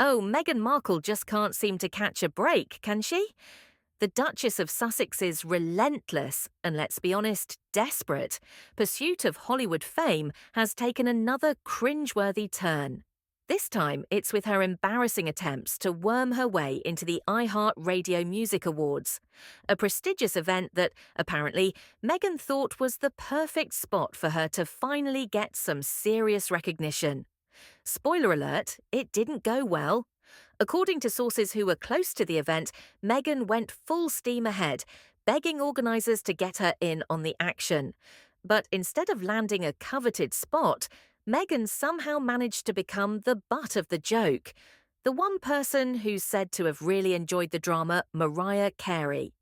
Oh, Meghan Markle just can't seem to catch a break, can she? The Duchess of Sussex's relentless, and let's be honest, desperate, pursuit of Hollywood fame has taken another cringeworthy turn. This time, it's with her embarrassing attempts to worm her way into the iHeartRadio Music Awards, a prestigious event that, apparently, Meghan thought was the perfect spot for her to finally get some serious recognition. Spoiler alert, it didn't go well. According to sources who were close to the event, Meghan went full steam ahead, begging organisers to get her in on the action. But instead of landing a coveted spot, Meghan somehow managed to become the butt of the joke. The one person who's said to have really enjoyed the drama, Mariah Carey.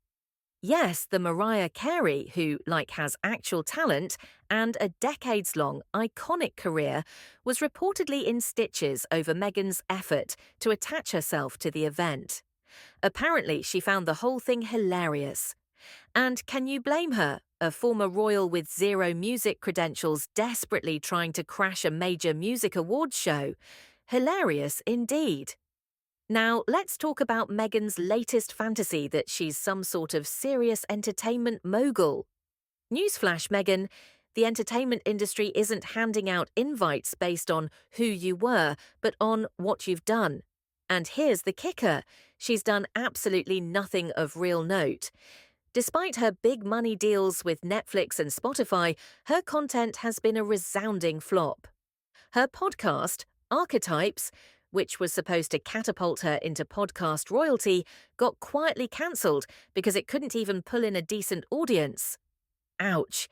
Yes, the Mariah Carey who, has actual talent and a decades-long iconic career, was reportedly in stitches over Meghan's effort to attach herself to the event. Apparently, she found the whole thing hilarious. And can you blame her, a former royal with zero music credentials desperately trying to crash a major music awards show? Hilarious indeed. Now, let's talk about Meghan's latest fantasy that she's some sort of serious entertainment mogul. Newsflash, Meghan, the entertainment industry isn't handing out invites based on who you were, but on what you've done. And here's the kicker, she's done absolutely nothing of real note. Despite her big money deals with Netflix and Spotify, her content has been a resounding flop. Her podcast, Archetypes, which was supposed to catapult her into podcast royalty, got quietly cancelled because it couldn't even pull in a decent audience. Ouch.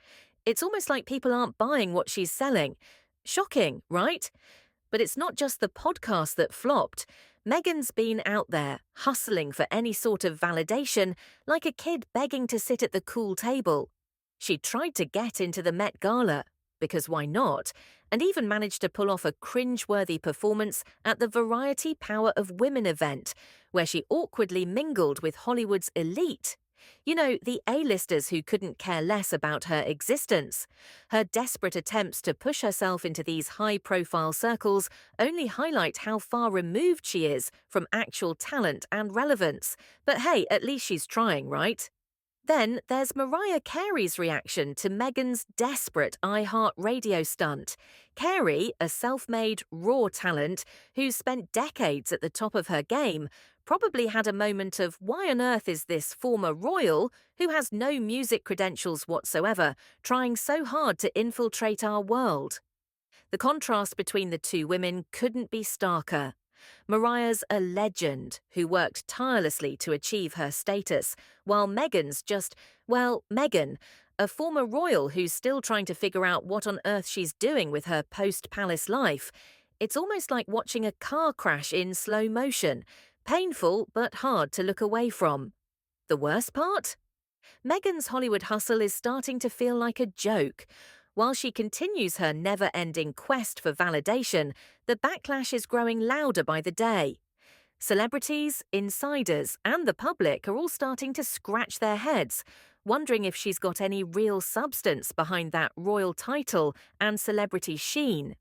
It's almost like people aren't buying what she's selling. Shocking, right? But it's not just the podcast that flopped. Meghan's been out there, hustling for any sort of validation, like a kid begging to sit at the cool table. She tried to get into the Met Gala, because why not, and even managed to pull off a cringe-worthy performance at the Variety Power of Women event, where she awkwardly mingled with Hollywood's elite. You know, the A-listers who couldn't care less about her existence. Her desperate attempts to push herself into these high-profile circles only highlight how far removed she is from actual talent and relevance. But hey, at least she's trying, right? Then there's Mariah Carey's reaction to Meghan's desperate iHeartRadio stunt. Carey, a self-made, raw talent who's spent decades at the top of her game, probably had a moment of why on earth is this former royal, who has no music credentials whatsoever, trying so hard to infiltrate our world? The contrast between the two women couldn't be starker. Mariah's a legend who worked tirelessly to achieve her status, while Meghan's Meghan, a former royal who's still trying to figure out what on earth she's doing with her post-palace life. It's almost like watching a car crash in slow motion, painful but hard to look away from. The worst part? Meghan's Hollywood hustle is starting to feel like a joke. While she continues her never-ending quest for validation, the backlash is growing louder by the day. Celebrities, insiders, and the public are all starting to scratch their heads, wondering if she's got any real substance behind that royal title and celebrity sheen.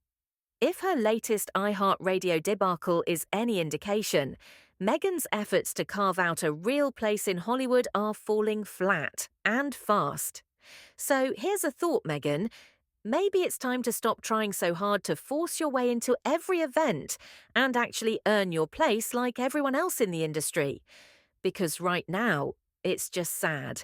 If her latest iHeartRadio debacle is any indication, Meghan's efforts to carve out a real place in Hollywood are falling flat and fast. So here's a thought, Meghan. Maybe it's time to stop trying so hard to force your way into every event and actually earn your place like everyone else in the industry. Because right now, it's just sad.